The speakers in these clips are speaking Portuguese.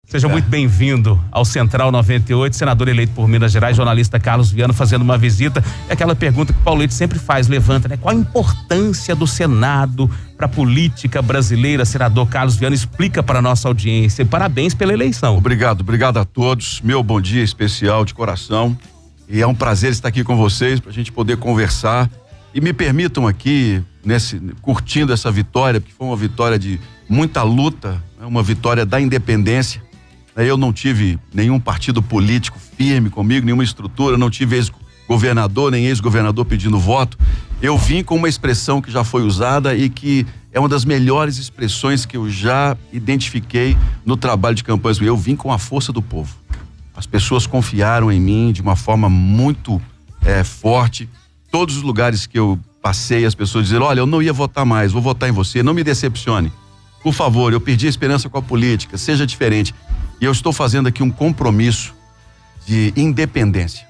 Seja muito bem-vindo ao Central 98, senador eleito por Minas Gerais, jornalista Carlos Viana fazendo uma visita. É aquela pergunta que o Paulete sempre faz, levanta, né? Qual a importância do Senado para a política brasileira? Senador Carlos Viana, explica para a nossa audiência. Parabéns pela eleição. Obrigado a todos. Meu bom dia especial de coração. E é um prazer estar aqui com vocês para a gente poder conversar. E me permitam aqui, curtindo essa vitória, porque foi uma vitória de muita luta, né? Uma vitória da independência. Eu não tive nenhum partido político firme comigo, nenhuma estrutura, não tive ex-governador, nem ex-governador pedindo voto. Eu vim com uma expressão que já foi usada e que é uma das melhores expressões que eu já identifiquei no trabalho de campanha. Eu vim com a força do povo. As pessoas confiaram em mim de uma forma muito forte. Todos os lugares que eu passei, as pessoas diziam: olha, eu não ia votar mais, vou votar em você, não me decepcione. Por favor, eu perdi a esperança com a política, seja diferente. E eu estou fazendo aqui um compromisso de independência.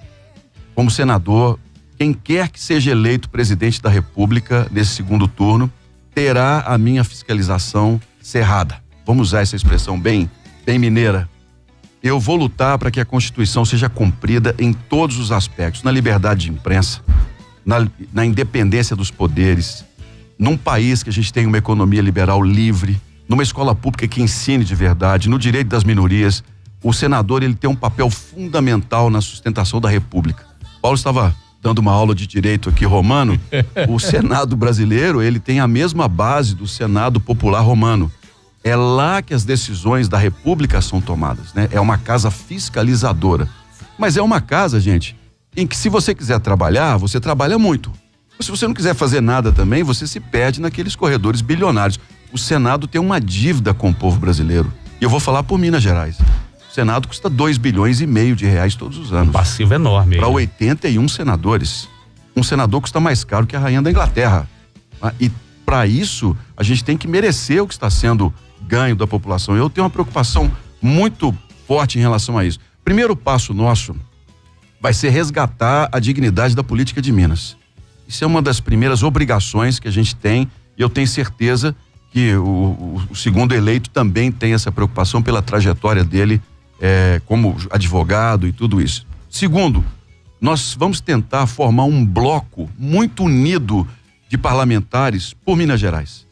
Como senador, quem quer que seja eleito presidente da República nesse segundo turno, terá a minha fiscalização cerrada. Vamos usar essa expressão bem mineira. Eu vou lutar para que a Constituição seja cumprida em todos os aspectos, na liberdade de imprensa, na independência dos poderes, num país que a gente tem uma economia liberal livre, numa escola pública que ensine de verdade, no direito das minorias. O senador, ele tem um papel fundamental na sustentação da República. Paulo estava dando uma aula de direito aqui romano. O Senado brasileiro, ele tem a mesma base do Senado Popular Romano. É lá que as decisões da República são tomadas, né? É uma casa fiscalizadora. Mas é uma casa, gente, em que se você quiser trabalhar, você trabalha muito. Se você não quiser fazer nada também, você se perde naqueles corredores bilionários. O Senado tem uma dívida com o povo brasileiro. E eu vou falar por Minas Gerais. O Senado custa 2,5 bilhões de reais todos os anos. Um passivo enorme. Para 81 senadores. Um senador custa mais caro que a rainha da Inglaterra. E para isso, a gente tem que merecer o que está sendo ganho da população. Eu tenho uma preocupação muito forte em relação a isso. Primeiro passo nosso vai ser resgatar a dignidade da política de Minas. Isso é uma das primeiras obrigações que a gente tem, e eu tenho certeza que o segundo eleito também tem essa preocupação pela trajetória dele como advogado e tudo isso. Segundo, nós vamos tentar formar um bloco muito unido de parlamentares por Minas Gerais.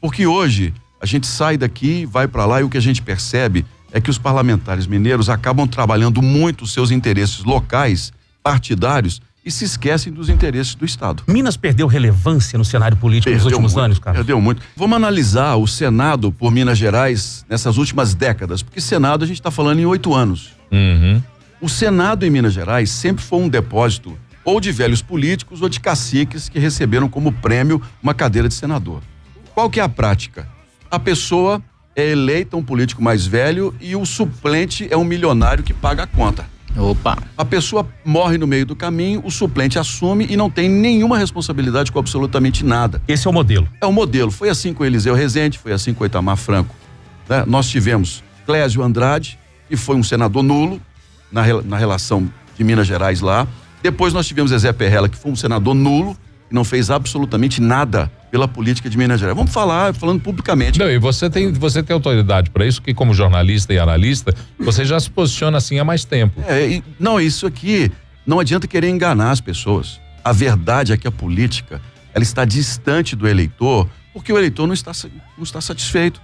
Porque hoje a gente sai daqui, vai para lá, e o que a gente percebe é que os parlamentares mineiros acabam trabalhando muito os seus interesses locais, partidários, e se esquecem dos interesses do Estado. Minas perdeu relevância no cenário político nos últimos anos, cara? Perdeu muito. Vamos analisar o Senado por Minas Gerais nessas últimas décadas, porque Senado a gente está falando em 8 anos. Uhum. O Senado em Minas Gerais sempre foi um depósito ou de velhos políticos ou de caciques que receberam como prêmio uma cadeira de senador. Qual que é a prática? A pessoa é eleita um político mais velho e o suplente é um milionário que paga a conta. Opa! A pessoa morre no meio do caminho, o suplente assume e não tem nenhuma responsabilidade com absolutamente nada. Esse é o modelo. É o modelo. Foi assim com Eliseu Rezende, foi assim com Itamar Franco. Né? Nós tivemos Clésio Andrade, que foi um senador nulo na relação de Minas Gerais lá. Depois nós tivemos Zezé Perrella, que foi um senador nulo, que não fez absolutamente nada pela política de Minas Gerais. Vamos falando publicamente. Não, e você tem autoridade para isso, que como jornalista e analista, você já se posiciona assim há mais tempo. Isso aqui, não adianta querer enganar as pessoas. A verdade é que a política, ela está distante do eleitor, porque o eleitor não está satisfeito.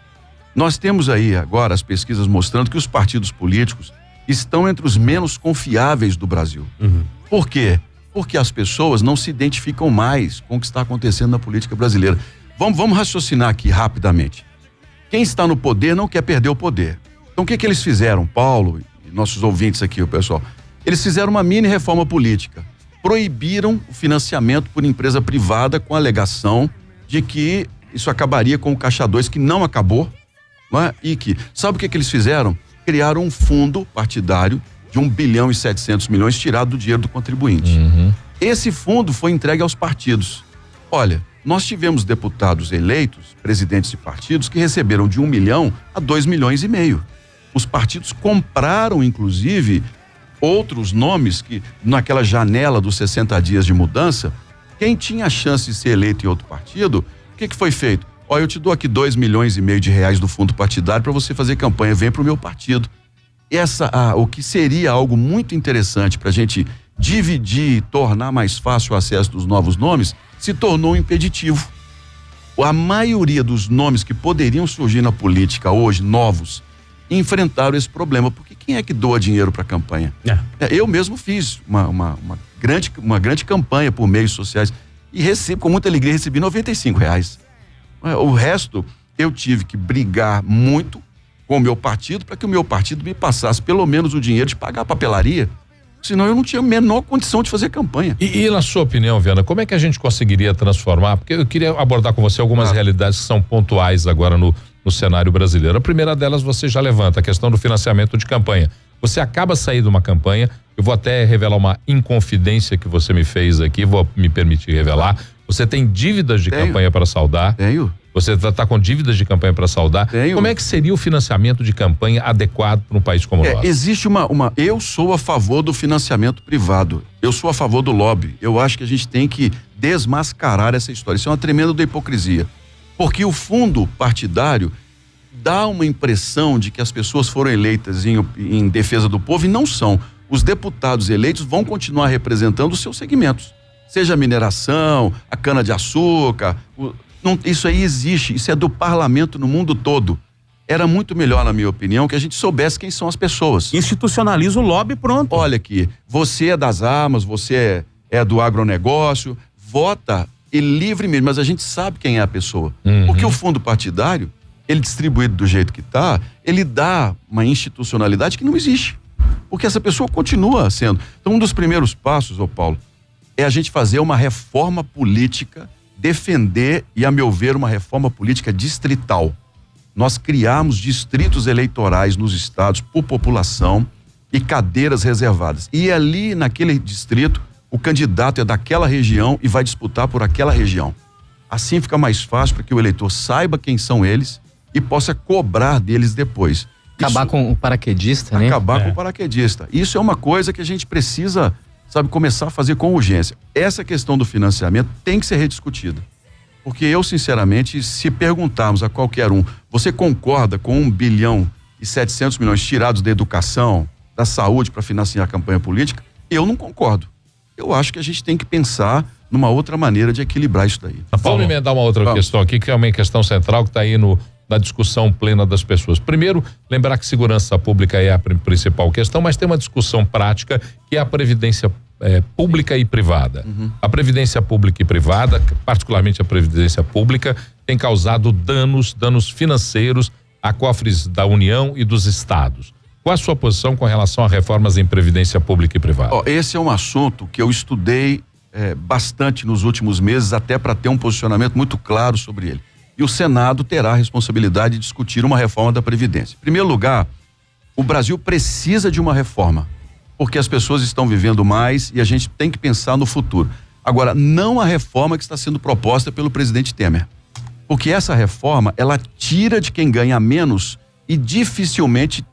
Nós temos aí agora as pesquisas mostrando que os partidos políticos estão entre os menos confiáveis do Brasil. Uhum. Por quê? Porque as pessoas não se identificam mais com o que está acontecendo na política brasileira. Vamos raciocinar aqui rapidamente. Quem está no poder não quer perder o poder. Então o que eles fizeram, Paulo e nossos ouvintes aqui, o pessoal? Eles fizeram uma mini reforma política. Proibiram o financiamento por empresa privada com a alegação de que isso acabaria com o Caixa 2, que não acabou. Não é? E que, sabe o que eles fizeram? Criaram um fundo partidário de 1,7 bilhão tirado do dinheiro do contribuinte. Uhum. Esse fundo foi entregue aos partidos. Olha, nós tivemos deputados eleitos, presidentes de partidos, que receberam de 1 milhão a 2,5 milhões. Os partidos compraram, inclusive, outros nomes que, naquela janela dos 60 dias de mudança, quem tinha a chance de ser eleito em outro partido, o que foi feito? Olha, eu te dou aqui 2,5 milhões de reais do fundo partidário para você fazer campanha, vem pro meu partido. o que seria algo muito interessante para a gente dividir e tornar mais fácil o acesso dos novos nomes, se tornou impeditivo. A maioria dos nomes que poderiam surgir na política hoje, novos, enfrentaram esse problema, porque quem é que doa dinheiro para a campanha? Eu mesmo fiz uma grande campanha por meios sociais e com muita alegria, recebi R$95. O resto, eu tive que brigar muito com o meu partido para que o meu partido me passasse pelo menos o dinheiro de pagar a papelaria, senão eu não tinha a menor condição de fazer campanha. E na sua opinião, Viana, como é que a gente conseguiria transformar? Porque eu queria abordar com você algumas realidades que são pontuais agora no cenário brasileiro. A primeira delas você já levanta, a questão do financiamento de campanha. Você acaba de sair de uma campanha, eu vou até revelar uma inconfidência que você me fez aqui, vou me permitir revelar. Você tem dívidas de campanha para saldar? Tenho. Você está com dívidas de campanha para saldar? Tenho. Como é que seria o financiamento de campanha adequado para um país como o nosso? Existe eu sou a favor do financiamento privado, eu sou a favor do lobby, eu acho que a gente tem que desmascarar essa história, isso é uma tremenda hipocrisia, porque o fundo partidário dá uma impressão de que as pessoas foram eleitas em defesa do povo e não são. Os deputados eleitos vão continuar representando os seus segmentos, seja a mineração, a cana-de-açúcar, isso aí existe, isso é do parlamento no mundo todo. Era muito melhor, na minha opinião, que a gente soubesse quem são as pessoas. Institucionaliza o lobby, pronto. Olha aqui, você é das armas, você é do agronegócio, vota livremente, mas a gente sabe quem é a pessoa. Porque o fundo partidário, ele distribuído do jeito que está, ele dá uma institucionalidade que não existe. Porque essa pessoa continua sendo. Então, um dos primeiros passos, Paulo, é a gente fazer uma reforma política, defender e, a meu ver, uma reforma política distrital. Nós criamos distritos eleitorais nos estados por população e cadeiras reservadas. E ali, naquele distrito, o candidato é daquela região e vai disputar por aquela região. Assim fica mais fácil para que o eleitor saiba quem são eles e possa cobrar deles depois. Acabar com o paraquedista, né? Acabar com o paraquedista. Isso é uma coisa que a gente precisa, começar a fazer com urgência. Essa questão do financiamento tem que ser rediscutida. Porque eu, sinceramente, se perguntarmos a qualquer um, você concorda com 1,7 bilhão tirados da educação, da saúde para financiar a campanha política? Eu não concordo. Eu acho que a gente tem que pensar numa outra maneira de equilibrar isso daí. Vamos emendar uma outra questão aqui, que é uma questão central que está aí na discussão plena das pessoas. Primeiro, lembrar que segurança pública é a principal questão, mas tem uma discussão prática que é a previdência pública e privada. A previdência pública e privada, particularmente a previdência pública, tem causado danos financeiros a cofres da União e dos estados. Qual a sua posição com relação a reformas em previdência pública e privada? Esse é um assunto que eu estudei bastante nos últimos meses, até para ter um posicionamento muito claro sobre ele. E o Senado terá a responsabilidade de discutir uma reforma da Previdência. Em primeiro lugar, o Brasil precisa de uma reforma, porque as pessoas estão vivendo mais e a gente tem que pensar no futuro. Agora, não a reforma que está sendo proposta pelo presidente Temer, porque essa reforma, ela tira de quem ganha menos e dificilmente,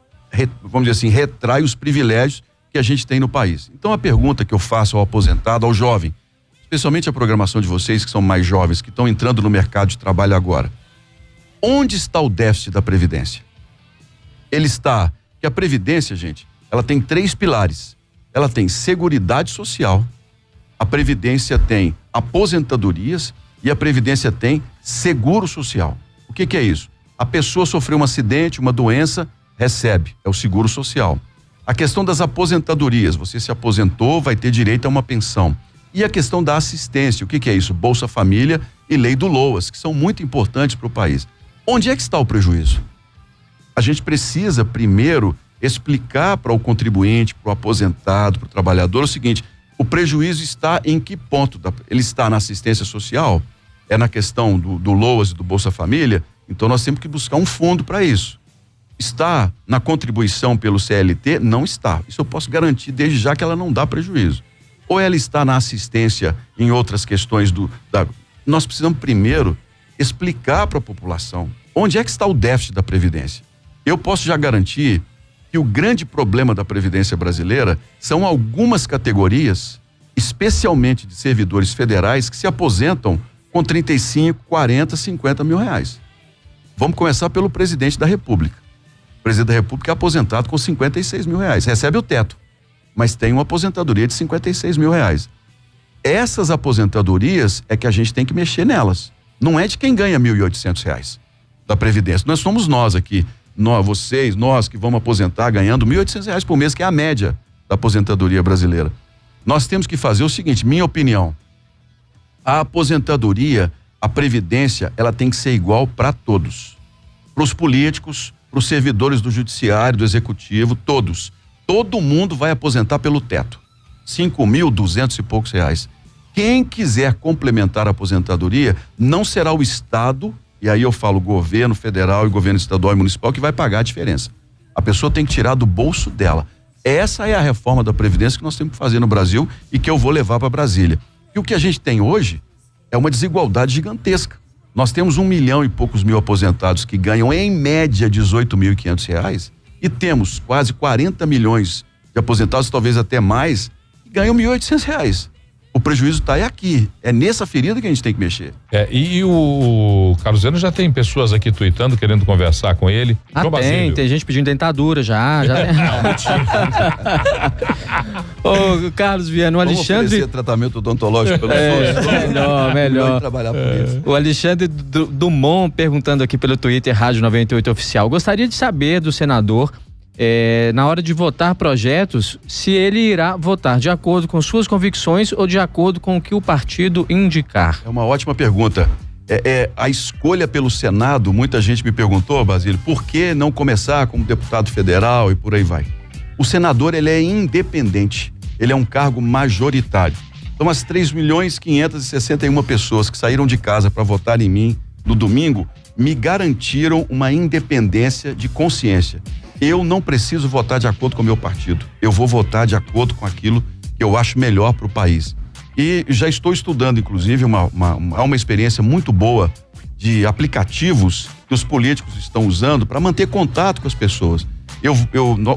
vamos dizer assim, retrai os privilégios que a gente tem no país. Então, a pergunta que eu faço ao aposentado, ao jovem, especialmente a programação de vocês que são mais jovens, que estão entrando no mercado de trabalho agora. Onde está o déficit da Previdência? Ele está, que a Previdência, gente, ela tem 3 pilares. Ela tem Seguridade Social, a Previdência tem aposentadorias e a Previdência tem Seguro Social. O que é isso? A pessoa sofreu um acidente, uma doença, recebe, é o Seguro Social. A questão das aposentadorias, você se aposentou, vai ter direito a uma pensão. E a questão da assistência, o que é isso? Bolsa Família e Lei do LOAS, que são muito importantes para o país. Onde é que está o prejuízo? A gente precisa primeiro explicar para o contribuinte, para o aposentado, para o trabalhador o seguinte: o prejuízo está em que ponto? Ele está na assistência social? É na questão do LOAS e do Bolsa Família? Então nós temos que buscar um fundo para isso. Está na contribuição pelo CLT? Não está. Isso eu posso garantir desde já que ela não dá prejuízo. Ou ela está na assistência em outras questões nós precisamos primeiro explicar para a população onde é que está o déficit da Previdência. Eu posso já garantir que o grande problema da Previdência brasileira são algumas categorias, especialmente de servidores federais, que se aposentam com 35, 40, 50 mil reais. Vamos começar pelo presidente da República. presidente da República é aposentado com R$56 mil, recebe o teto, mas tem uma aposentadoria de R$56 mil. Essas aposentadorias é que a gente tem que mexer nelas. Não é de quem ganha R$1.800 da Previdência. Nós somos nós aqui, nós que vamos aposentar ganhando R$1.800 por mês, que é a média da aposentadoria brasileira. Nós temos que fazer o seguinte, minha opinião, a aposentadoria, a Previdência, ela tem que ser igual para todos. Para os políticos, para os servidores do judiciário, do executivo, todos. Todo mundo vai aposentar pelo teto. 5.200 e poucos reais. Quem quiser complementar a aposentadoria, não será o Estado, e aí eu falo governo federal e governo estadual e municipal, que vai pagar a diferença. A pessoa tem que tirar do bolso dela. Essa é a reforma da Previdência que nós temos que fazer no Brasil e que eu vou levar para Brasília. E o que a gente tem hoje é uma desigualdade gigantesca. Nós temos 1 milhão e poucos mil aposentados que ganham em média R$18.500 e temos quase 40 milhões de aposentados, talvez até mais, que ganham R$1.800. O prejuízo está aqui, é nessa ferida que a gente tem que mexer. E o Carlos Viana já tem pessoas aqui tuitando, querendo conversar com ele. Tem gente pedindo dentadura já Ô, Carlos Viana, o Alexandre... Vamos tratamento odontológico pelo SUS. Melhor. Trabalhar por isso. O Alexandre Dumont perguntando aqui pelo Twitter, Rádio 98 Oficial, gostaria de saber do senador, na hora de votar projetos, se ele irá votar de acordo com suas convicções ou de acordo com o que o partido indicar. É uma ótima pergunta. A escolha pelo Senado, muita gente me perguntou, Basílio, por que não começar como deputado federal e por aí vai? O senador, ele é independente, ele é um cargo majoritário. Então, as 3.561.000 pessoas que saíram de casa para votar em mim no domingo, me garantiram uma independência de consciência. Eu não preciso votar de acordo com o meu partido. Eu vou votar de acordo com aquilo que eu acho melhor para o país. E já estou estudando, inclusive, uma experiência muito boa de aplicativos que os políticos estão usando para manter contato com as pessoas.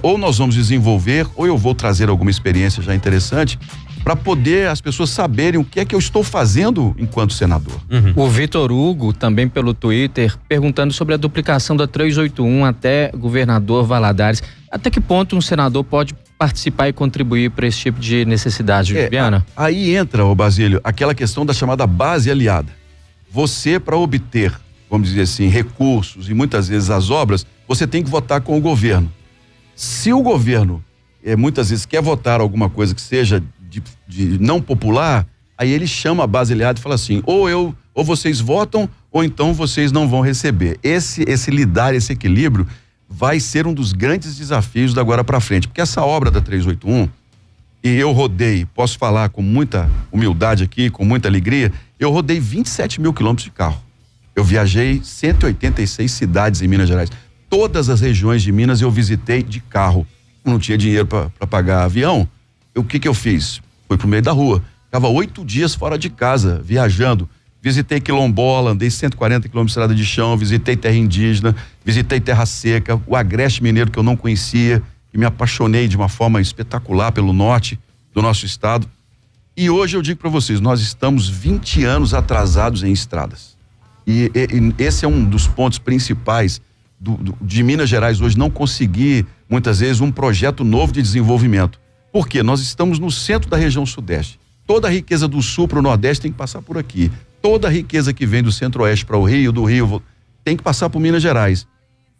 Ou nós vamos desenvolver, ou eu vou trazer alguma experiência já interessante para poder as pessoas saberem o que é que eu estou fazendo enquanto senador. O Vitor Hugo, também pelo Twitter, perguntando sobre a duplicação da 381 até governador Valadares. Até que ponto um senador pode participar e contribuir para esse tipo de necessidade, Viana? Aí entra, Basílio, aquela questão da chamada base aliada. Você, para obter, vamos dizer assim, recursos e muitas vezes as obras, você tem que votar com o governo. Se o governo muitas vezes quer votar alguma coisa que seja de não popular, aí ele chama a base aliada e fala assim, ou vocês votam, ou então vocês não vão receber. Esse equilíbrio vai ser um dos grandes desafios da agora para frente, porque essa obra da 381, e eu rodei, posso falar com muita humildade aqui, com muita alegria, eu rodei 27 mil quilômetros de carro. Eu viajei 186 cidades em Minas Gerais. Todas as regiões de Minas eu visitei de carro. Não tinha dinheiro para pagar avião. O que eu fiz? Fui pro meio da rua. Ficava 8 dias fora de casa, viajando. Visitei quilombola, andei 140 quilômetros de estrada de chão, visitei terra indígena, visitei terra seca, o Agreste Mineiro que eu não conhecia, que me apaixonei de uma forma espetacular pelo norte do nosso estado. E hoje eu digo para vocês, nós estamos 20 anos atrasados em estradas. E esse é um dos pontos principais de Minas Gerais hoje não conseguir, muitas vezes, um projeto novo de desenvolvimento. Por quê? Nós estamos no centro da região sudeste. Toda a riqueza do sul para o nordeste tem que passar por aqui. Toda a riqueza que vem do centro-oeste para o Rio, do Rio, tem que passar por Minas Gerais.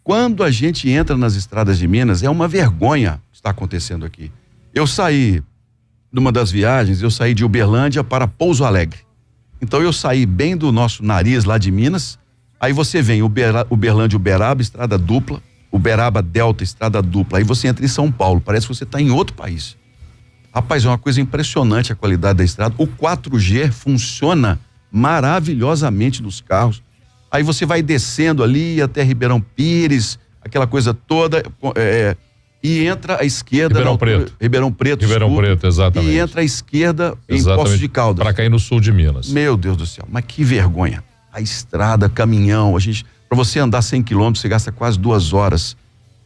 Quando a gente entra nas estradas de Minas, é uma vergonha o que está acontecendo aqui. Eu saí, numa das viagens, eu saí de Uberlândia para Pouso Alegre. Então eu saí bem do nosso nariz lá de Minas, aí você vem Uberlândia, Uberaba, estrada dupla, Uberaba, Delta, estrada dupla, aí você entra em São Paulo, parece que você está em outro país. Rapaz, é uma coisa impressionante a qualidade da estrada. O 4G funciona maravilhosamente nos carros. Aí você vai descendo ali até Ribeirão Pires, aquela coisa toda, e entra à esquerda. Ribeirão Preto, exatamente. E entra à esquerda em Poços de Caldas. Para cair no sul de Minas. Meu Deus do céu, mas que vergonha. A estrada, caminhão, para você andar 100 quilômetros, você gasta quase 2 horas.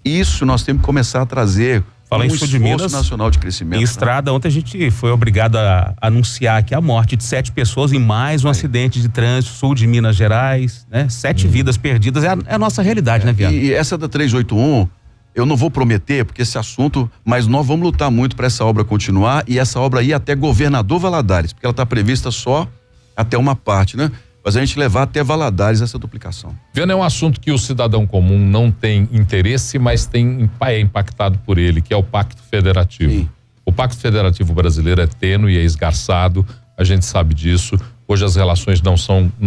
Isso nós temos que começar a trazer. Fala em sul de Minas, nacional de crescimento. Em estrada, ontem a gente foi obrigado a anunciar aqui a morte de 7 pessoas em mais um acidente de trânsito, sul de Minas Gerais, né? 7 vidas perdidas, é a nossa realidade, né, Viana? E essa da 381, Eu não vou prometer, porque esse assunto, mas nós vamos lutar muito para essa obra continuar e essa obra ir até Governador Valadares, porque ela está prevista só até uma parte, né? Mas a gente levar até Valadares essa duplicação. Viana, é um assunto que o cidadão comum não tem interesse, mas é impactado por ele, que é o Pacto Federativo. Sim. O Pacto Federativo brasileiro é tênue, é esgarçado, a gente sabe disso. Hoje as relações não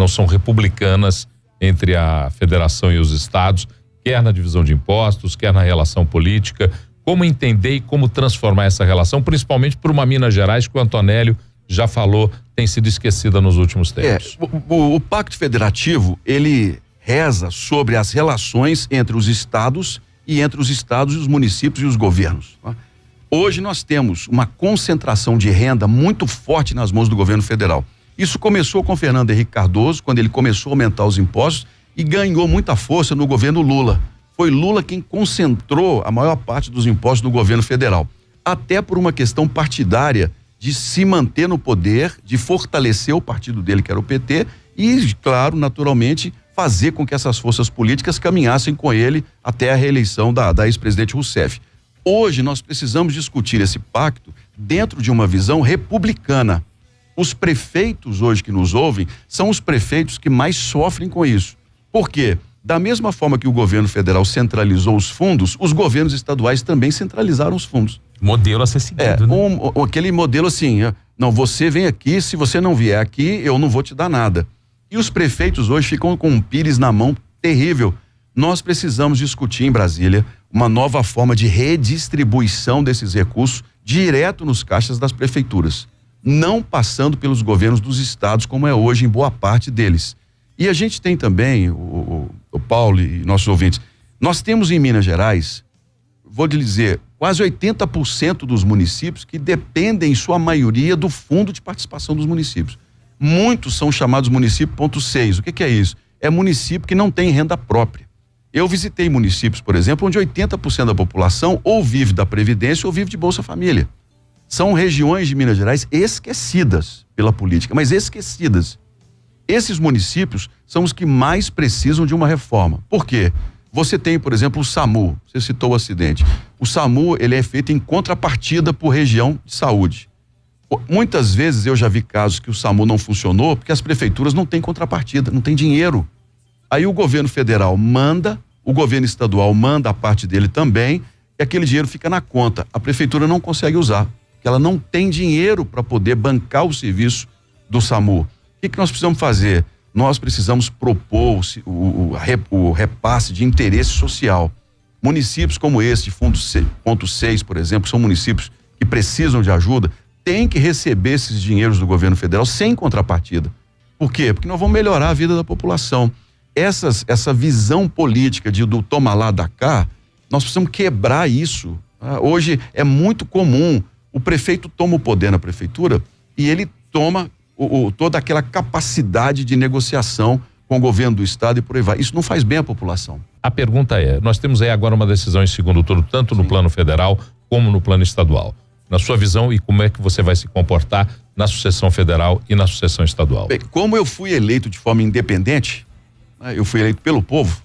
são republicanas entre a federação e os estados, quer na divisão de impostos, quer na relação política. Como entender e como transformar essa relação, principalmente por uma Minas Gerais que o Antonélio já falou, tem sido esquecida nos últimos tempos. O Pacto Federativo, ele reza sobre as relações entre os estados e entre os estados e os municípios e os governos. Tá? Hoje nós temos uma concentração de renda muito forte nas mãos do governo federal. Isso começou com Fernando Henrique Cardoso, quando ele começou a aumentar os impostos e ganhou muita força no governo Lula. Foi Lula quem concentrou a maior parte dos impostos no governo federal. Até por uma questão partidária de se manter no poder, de fortalecer o partido dele, que era o PT, e, claro, naturalmente, fazer com que essas forças políticas caminhassem com ele até a reeleição da ex-presidente Rousseff. Hoje nós precisamos discutir esse pacto dentro de uma visão republicana. Os prefeitos hoje que nos ouvem são os prefeitos que mais sofrem com isso. Por quê? Da mesma forma que o governo federal centralizou os fundos, os governos estaduais também centralizaram os fundos. Modelo a ser seguido, né? Aquele modelo assim, não, você vem aqui, se você não vier aqui, eu não vou te dar nada. E os prefeitos hoje ficam com um pires na mão terrível. Nós precisamos discutir em Brasília uma nova forma de redistribuição desses recursos direto nos caixas das prefeituras, não passando pelos governos dos estados, como é hoje em boa parte deles. E a gente tem também, o Paulo e nossos ouvintes, nós temos em Minas Gerais, vou lhe dizer, quase 80% dos municípios que dependem, em sua maioria, do fundo de participação dos municípios. Muitos são chamados município ponto 6. O que é isso? É município que não tem renda própria. Eu visitei municípios, por exemplo, onde 80% da população ou vive da Previdência ou vive de Bolsa Família. São regiões de Minas Gerais esquecidas pela política, mas esquecidas. Esses municípios são os que mais precisam de uma reforma. Por quê? Você tem, por exemplo, o SAMU, você citou o acidente. O SAMU, ele é feito em contrapartida por região de saúde. Muitas vezes eu já vi casos que o SAMU não funcionou porque as prefeituras não têm contrapartida, não tem dinheiro. Aí o governo federal manda, o governo estadual manda a parte dele também, e aquele dinheiro fica na conta. A prefeitura não consegue usar, porque ela não tem dinheiro para poder bancar o serviço do SAMU. O que nós precisamos fazer? Nós precisamos propor o repasse de interesse social. Municípios como esse, Fundo ponto 6, por exemplo, são municípios que precisam de ajuda, têm que receber esses dinheiros do governo federal sem contrapartida. Por quê? Porque nós vamos melhorar a vida da população. Essa visão política do toma lá, dá cá, nós precisamos quebrar isso. Hoje é muito comum, o prefeito toma o poder na prefeitura e ele toma toda aquela capacidade de negociação com o governo do estado e por aí vai. Isso não faz bem à população. A pergunta é, nós temos aí agora uma decisão em segundo turno, tanto no plano federal como no plano estadual. Na sua visão, e como é que você vai se comportar na sucessão federal e na sucessão estadual? Bem, como eu fui eleito de forma independente, eu fui eleito pelo povo,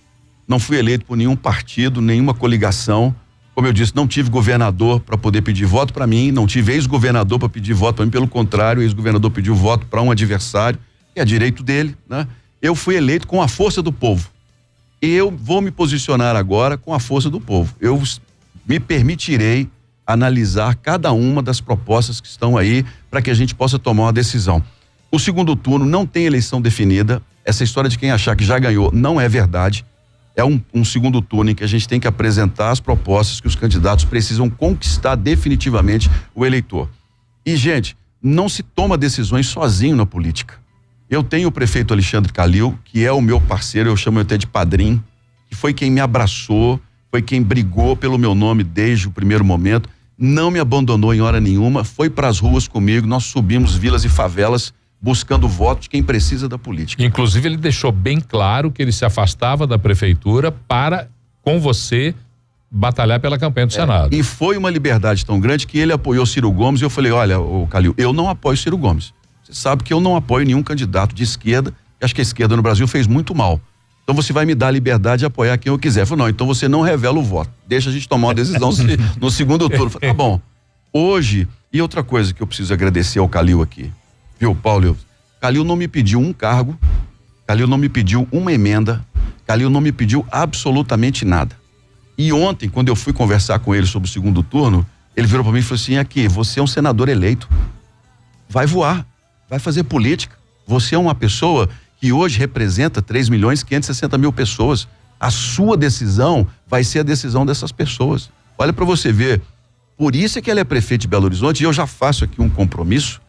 não fui eleito por nenhum partido, nenhuma coligação. Como eu disse, não tive governador para poder pedir voto para mim, não tive ex-governador para pedir voto para mim, pelo contrário, o ex-governador pediu voto para um adversário, que é direito dele, né? Eu fui eleito com a força do povo. E eu vou me posicionar agora com a força do povo. Eu me permitirei analisar cada uma das propostas que estão aí para que a gente possa tomar uma decisão. O segundo turno não tem eleição definida. Essa história de quem achar que já ganhou não é verdade. É um segundo turno em que a gente tem que apresentar as propostas que os candidatos precisam conquistar definitivamente o eleitor. E, gente, não se toma decisões sozinho na política. Eu tenho o prefeito Alexandre Calil, que é o meu parceiro, eu chamo ele até de padrinho, que foi quem me abraçou, foi quem brigou pelo meu nome desde o primeiro momento, não me abandonou em hora nenhuma, foi para as ruas comigo, nós subimos vilas e favelas buscando voto de quem precisa da política. Inclusive, ele deixou bem claro que ele se afastava da prefeitura para, com você, batalhar pela campanha do Senado. E foi uma liberdade tão grande que ele apoiou Ciro Gomes e eu falei, olha, Calil, eu não apoio Ciro Gomes. Você sabe que eu não apoio nenhum candidato de esquerda, acho que a esquerda no Brasil fez muito mal. Então você vai me dar a liberdade de apoiar quem eu quiser. Eu falei, não, então você não revela o voto. Deixa a gente tomar uma decisão no segundo turno. Eu falei, tá bom. Hoje, e outra coisa que eu preciso agradecer ao Calil aqui, viu, Paulo? Calil não me pediu um cargo, Calil não me pediu uma emenda, Calil não me pediu absolutamente nada. E ontem, quando eu fui conversar com ele sobre o segundo turno, ele virou para mim e falou assim, aqui, você é um senador eleito, vai voar, vai fazer política. Você é uma pessoa que hoje representa 3.560.000 pessoas. A sua decisão vai ser a decisão dessas pessoas. Olha para você ver. Por isso é que ele é prefeito de Belo Horizonte e eu já faço aqui um compromisso,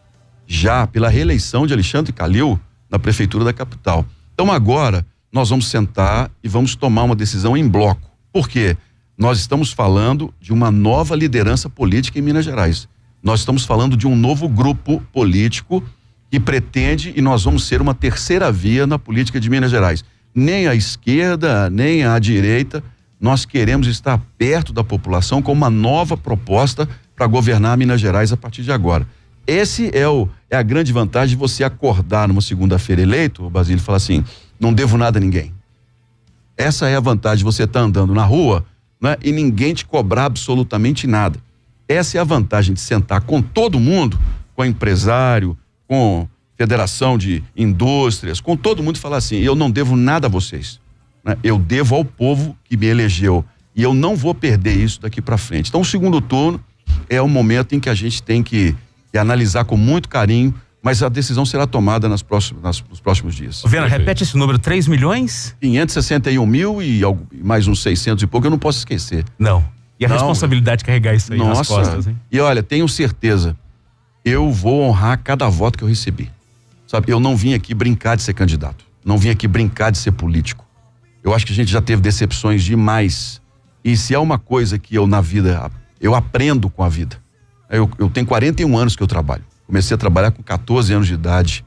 já pela reeleição de Alexandre Calil na prefeitura da capital. Então agora nós vamos sentar e vamos tomar uma decisão em bloco. Por quê? Nós estamos falando de uma nova liderança política em Minas Gerais. Nós estamos falando de um novo grupo político que pretende, e nós vamos ser uma terceira via na política de Minas Gerais. Nem a esquerda, nem a direita. Nós queremos estar perto da população com uma nova proposta para governar Minas Gerais a partir de agora. Esse é a grande vantagem de você acordar numa segunda-feira eleito, o Basílio fala assim, não devo nada a ninguém. Essa é a vantagem de você estar andando na rua, né, e ninguém te cobrar absolutamente nada. Essa é a vantagem de sentar com todo mundo, com empresário, com federação de indústrias, com todo mundo e falar assim, eu não devo nada a vocês. Eu devo ao povo que me elegeu e eu não vou perder isso daqui para frente. Então o segundo turno é o momento em que a gente tem que analisar com muito carinho, mas a decisão será tomada nos próximos dias. Viana, repete esse número, 3 milhões? 561 mil e mais uns 600 e pouco, eu não posso esquecer. Não. E a responsabilidade de carregar isso aí nas costas, hein? E olha, tenho certeza, eu vou honrar cada voto que eu recebi. Sabe, eu não vim aqui brincar de ser candidato, não vim aqui brincar de ser político. Eu acho que a gente já teve decepções demais. E se é uma coisa que eu na vida, eu aprendo com a vida. Eu tenho 41 anos que eu trabalho. Comecei a trabalhar com 14 anos de idade.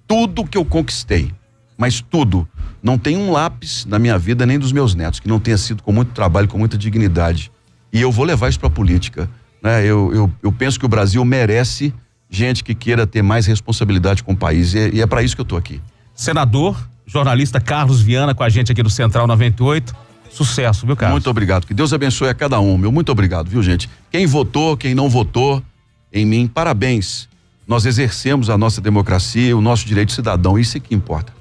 Tudo que eu conquistei, mas tudo, não tem um lápis na minha vida, nem dos meus netos, que não tenha sido com muito trabalho, com muita dignidade. E eu vou levar isso para a política. Né? Eu penso que o Brasil merece gente que queira ter mais responsabilidade com o país. E é para isso que eu estou aqui. Senador, jornalista Carlos Viana com a gente aqui do Central 98. Sucesso, viu, Carlos? Muito obrigado. Que Deus abençoe a cada um, meu. Muito obrigado, viu, gente? Quem votou, quem não votou em mim, parabéns. Nós exercemos a nossa democracia, o nosso direito cidadão. Isso é que importa.